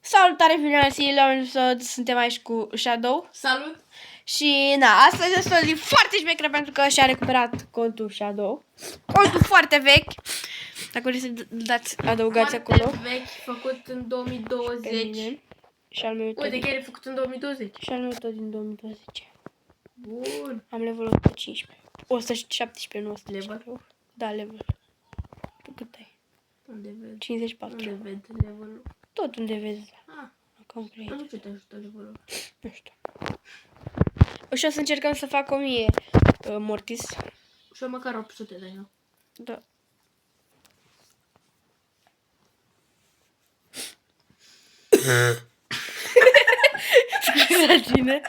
Salutare, filmele, suntem aici cu Shadow. Salut! Și na, astăzi este o zi foarte șmecheră pentru că și-a recuperat contul Shadow. Contul foarte vechi. Dacă vreți să dați, adăugați Foarte acolo. vechi, făcut în 2020. Și al meu tot. Uite, chiar e făcut în 2020. Și al meu tot din 2020. Bun. Am level 115. 117, nu 115. Level? Da, level. Tu cât ai? Unde vezi? 54. Unde vezi levelul? Tot unde vezi. Ah, Acum cred. nu știu ce te ajută levelul. Nu știu. Și o să încercăm să fac 1000 mortis. Și eu măcar 800 de eu. Da. Scuzați-ne.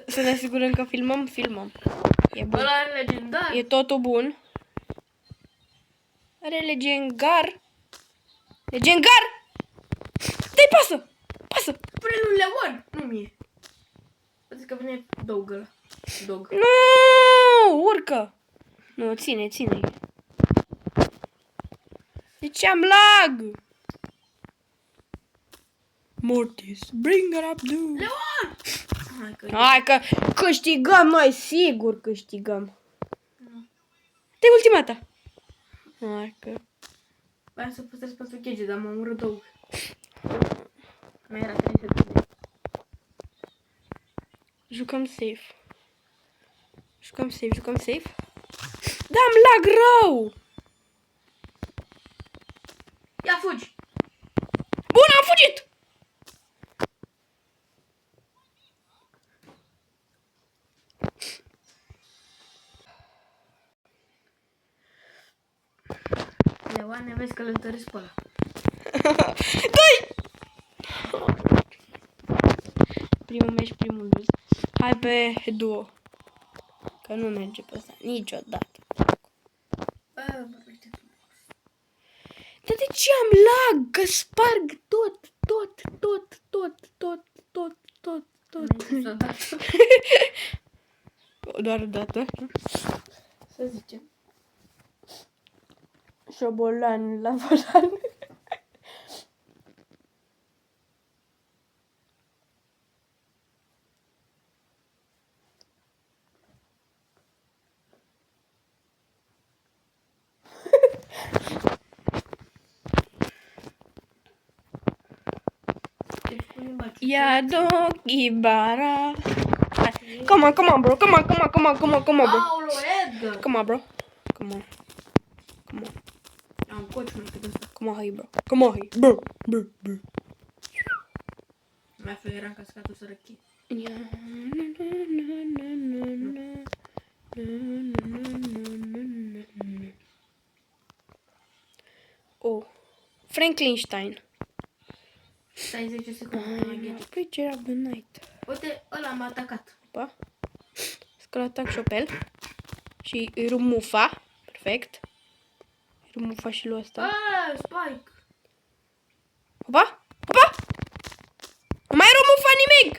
Să ne asigurăm că filmăm. E bun. Ăla e legendar. E totul bun. Are legengar. Legengar! Dai pasă! Pasă! Pune lui Leon, nu mie. Poate că vine dog ăla. Dog. Nu! Urcă! Nu, ține. Deci am lag! Mortis, bring her up, dude! Leon! Hai că câștigăm noi, sigur câștigăm. De ultimata. Hai că... Vreau să păstrez pentru chege, dar m-a omorât dog. Mai era 30 de. Jucăm safe. Da, am lag rău! Ia fugi! Bun, am fugit! Leoane, vezi că îl întăresc pe ăla. Doi! Primul meci, primul luz. Hai pe duo. Că nu merge pe ăsta niciodată. Bă, vorbește frumos. Dar de ce am lag? Că sparg tot. Doar o dată. Să zicem. Șobolan la volan. Yadokibara. Come on, bro. Come on, bro. Aolo, Edgar! Come on, bro. Come on. Am coci mai cât ăsta. Come on, hey, bro. Come on, hey. Bro. Mai fel era în cascatul sărăchii. Oh. Frankenstein. Stai 10 secunde. Preacher of the night. Uite, ăla m-a atacat. Opa. Scălatac șopel. Și Rumufa. Perfect. Rumufa și lui ăsta. Aaa, Spike! Opa! Nu mai Rumufa nimic!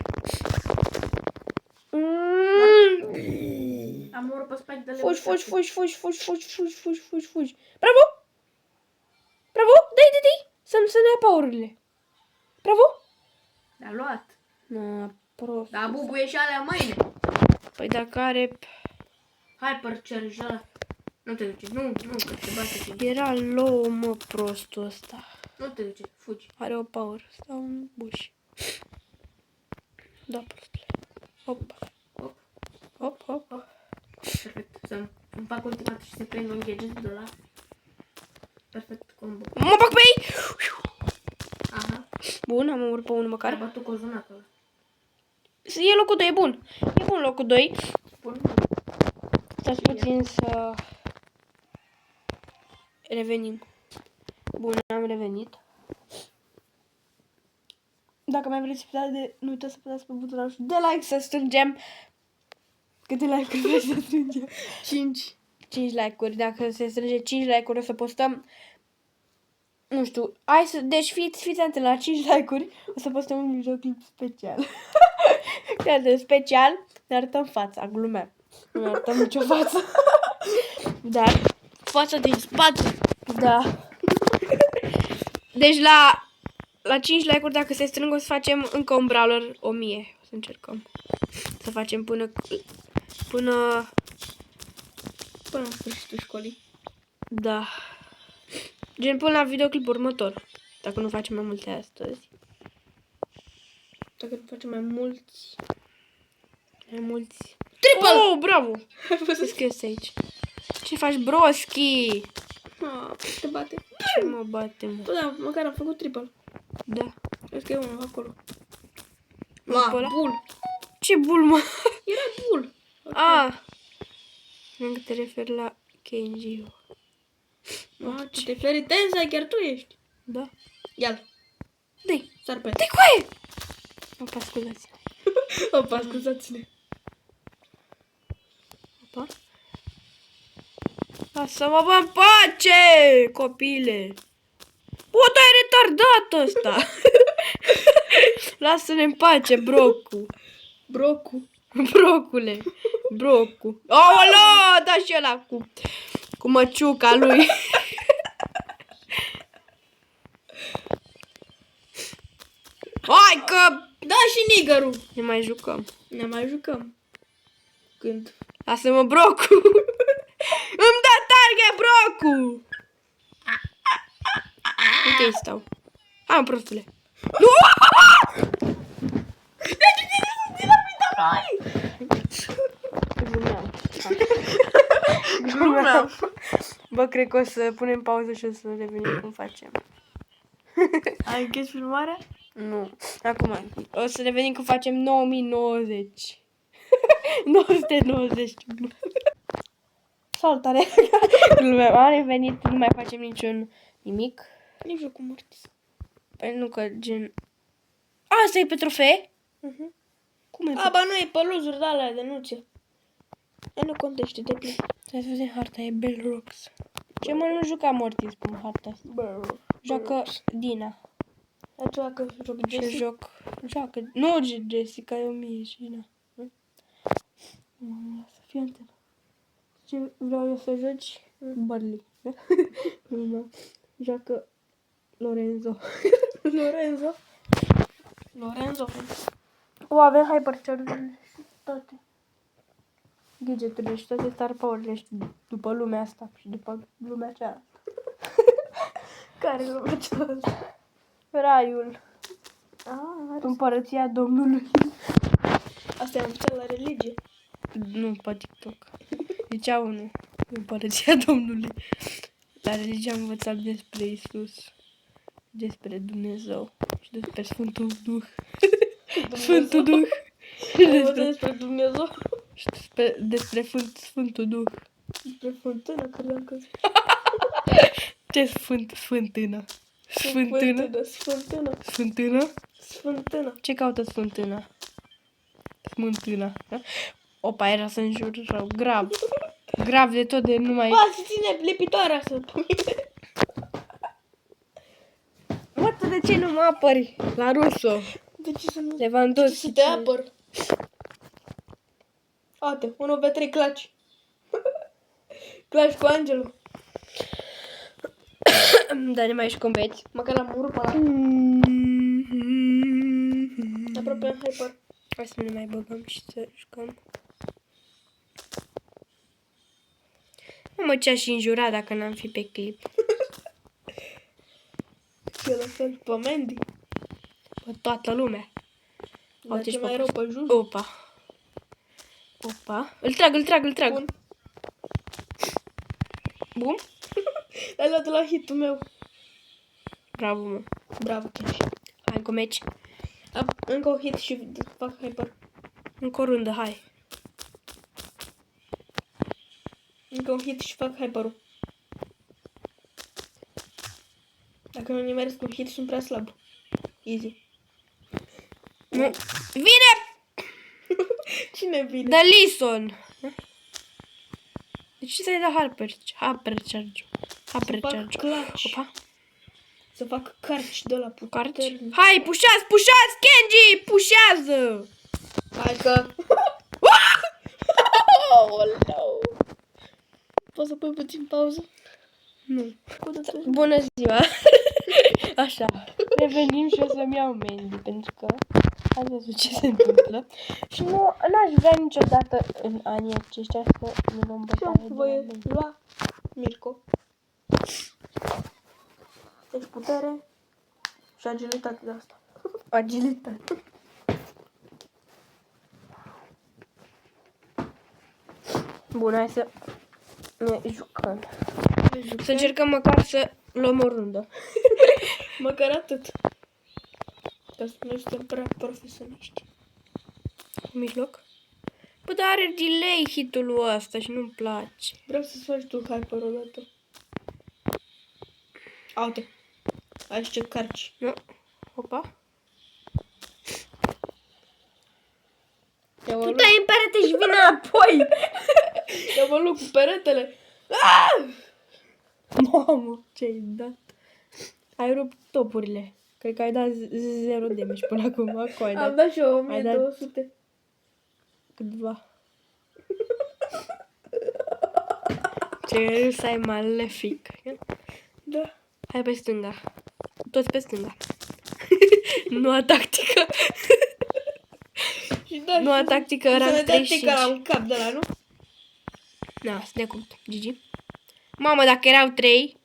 Am omorât pe Spike de Fugi. Bravo! Dai! Să ne ia power-urile. Bravo! L-a luat. Na, prost. Dar bubuie și alea mâine. Păi dacă are... Hypercharge ăla. Nu te duce, nu, că te bate. Era low, mă, prostul ăsta. Nu te duce, fugi. Are o power. Stau în buș. Da, prostule. Hop. Perfect, să-mi fac ultimatul și să prind un gadget de ăla. Perfect combo. Mă bag pe ei! Aha. Bun, am omorât pe unul măcar. Ai bătut cozonatul ăla. E locul 2, e bun. E bun locul 2. Bun. Stați puțin să revenim. Bun, am revenit. Dacă mai vreți nu uitați să apăsați pe butonul de like să strângem. Câte like-uri vreți să strângem? 5 like-uri. Dacă se strânge 5 like-uri o să postăm. Nu știu. Deci fiți atenți la 5 like-uri. O să postăm un videoclip special. Special. Ne arătăm fața. Glumeam. Nu arătăm nicio față. Dar fața din spate. Da. Deci la la 5 like-uri, dacă se strâng, o să facem încă un brawler 1000. O să încercăm. Să facem până Până la sfârșitul școlii. da. Gen până la videoclipul următor. Dacă nu facem mai multe astăzi. Dacă nu facem mai mulți. Mai mulți. Triple! Oh, bravo! Ai Ce văzut? scris aici? Ce faci, broski? Te bate. Ce mă bate, mă? Bă, da, măcar am făcut triple. Da. Cred că e unul acolo. Pe ăla? Bul. Ce bul, mă? Era bul. Ah! Încă te referi la Kenji. Ce te flări tensai, chiar tu ești. Da. Ia-l. Dă-i. Sar pe Dă-i coaie! Opa, scuzați. Opa, scuzați-ne. Opa. Lasă-mă, bă, în pace, copile! Bă, dar e retardat ăsta! Lasă-ne în pace, brocu! Brocu. Brocule! Brocu! Aoleo! Da și ăla cu măciuca lui! Hai că Da, și nigărul. ne mai jucăm. Ne mai jucăm. Când? Lasă-mă, brocu! Îmi dă targhe, brocu! Uite-i stau. Hai, mă, prostule. Nu! De ce ți-ai zis dinamita noi? Glumeam. Bă, cred că o să punem pauză și o să revenim cum facem. Ai închis filmarea? Nu. Acum. O să revenim cum facem 9090. 990. Salutare. Glumeam. Am revenit, nu mai facem nimic. Nici eu cu mortis. Păi nu că gen... Asta e pe trofee? Cum e? A, ba nu, e pe luzuri de alea de nuțe. E nu contește de plin. Stai să vedem harta, e Bell Rocks. Ce mă, nu juca Mortis pe harta asta. Joacă Dina. Ai tu că joc Și Jessie? joacă. Nu Jessica, e 1000 și Dina. Mamă, lasă, fii atent. Ce vreau eu să joci? Barley. Joacă Lorenzo. Lorenzo. Lorenzo. O, avem hypercharge-urile și toate. Gadget-urile și toate star power-urile și după lumea asta și după lumea cealaltă. Care lumea cealaltă? Raiul. Ah, Împărăția Domnului. asta e învățat la religie. Nu pe TikTok. Zicea unul. Împărăția Domnului. La religie am învățat despre Isus, despre Dumnezeu și despre Sfântul Duh. Sfântul Duh. Ai învățat despre Dumnezeu? Și despre Sfântul Duh. Despre fântână, credeam că... Ce sfântână? Sfântână? Sfântână. Sfântână? Sfântână. Ce caută sfântâna? Smântâna. Opa, era să înjur rău. Grav. Grav de tot de numai... Bă, se ține lipitoarea asta pe mine. Bă, tu de ce nu mă apări? La Russo. De ce să nu... Lewandowski. Să te apăr. Uite, 1v3 claci. Claci cu Angelo. Dar ne mai și compeți. Măcar l-am urât pe ăla. Aproape în hyper. Hai să ne mai băgăm și să jucăm. Mă, ce-aș înjura dacă n-am fi pe clip. Și la fel pe Mandy. Pe toată lumea. Dar Uite ce și mai pe- rău pe Juju. Opa. Opa. Îl trag. Bun. Bum. Ai luat la hitul meu. Bravo, mă. Bravo, chiar. Hai cu meci. Încă o hit și fac hyper. Încă o rundă, hai. Încă un hit și fac hyper-ul. Dacă nu nimeresc un hit, sunt prea slab. Easy. Nu. Vine Cine vine? Dalison. De ce să-i da Hypercharge? Să fac clutch. Opa. Să fac carci de la Carci. Hai, pușați, Kenji! Pușează! Hai că... Poți să pui puțin pauză? Nu. Cu dată. Bună ziua! Așa. revenim și o să-mi iau Mandy, pentru că ați văzut ce se întâmplă. Și nu, n-aș vrea niciodată în anii aceștia să ne luăm bătaie de la voi Mandy. lua Mirco. Deci putere și agilitate de asta. Agilitate. Bun, hai să ne jucăm. Să încercăm măcar să luăm o rundă. Măcar atât. Că noi suntem prea profesioniști. Mijloc. Bă, dar are delay hit-ul ăsta și nu-mi place. Vreau să-ți faci tu hyper odată. Uite. Aici ce carci. Nu. Opa. Eu mă Tu luc, dai în perete și vine apoi. eu mă luc cu peretele. Mamă, ce-ai dat? Ai rupt topurile. Cred că ai dat 0 damage până acum. Cu ai Am dat dat și eu ai dat 1200. câteva. Ce râs ai malefic. Da. Hai pe stânga. Toți pe stânga. Noua tactică. Și da, Noua și tactică să rank ne dea tica la 35. un cap de la, nu? Da, să ne cult. Gigi. Mamă, dacă erau 3,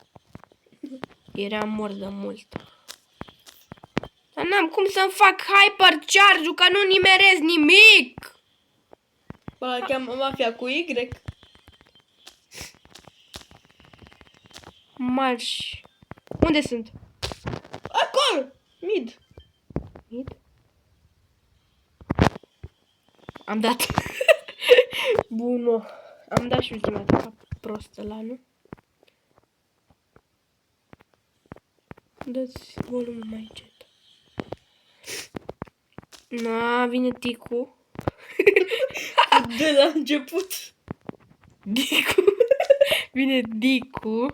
eram mort de mult. Dar n-am cum să-mi fac hyper charge-ul, că nu nimerez nimic. Bă, cheamă mafia cu Y. Marș. Unde sunt? Acolo! Mid. Mid? Am dat. Bună. Am dat și ultima dată prostă la, nu? Dați volumul mai încet. Na, vine Ticu. De la început. Dicu. Vine Dicu.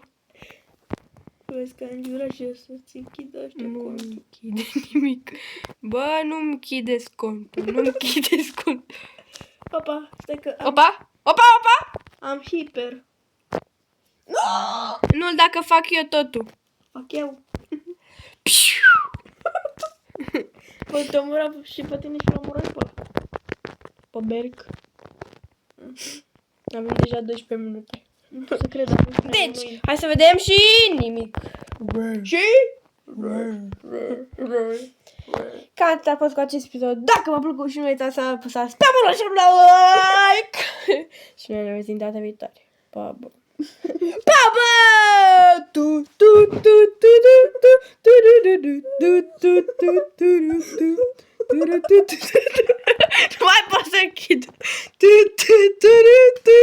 Vezi că am jurat și eu să-ți închidă ăștia Nu contul. închide nimic. Bă, nu-mi închideți contul. Nu-mi închideți contul. Papa, stai că am, Opa! Opa, opa! am hiper. Nu, dacă fac eu totul. Fac eu. Păi te omora și pe tine și l-omoră și pe ăla. Pe Berg. Avem deja 12 minute. Nu pot să cred, am fost Deci, hai să vedem și nimic. Și? Cam atât a fost cu acest episod. Dacă v-a plăcut și nu uitați să apăsați pe butonul și la like. Și noi ne vedem data viitoare. Pa, bă. Pa, bă! Tu, tu, tu, tu, tu, tu, tu, tu, tu, tu, tu, tu, tu, tu, tu, tu, tu. Nu mai pot să închid. Tu, tu, tu, tu, tu.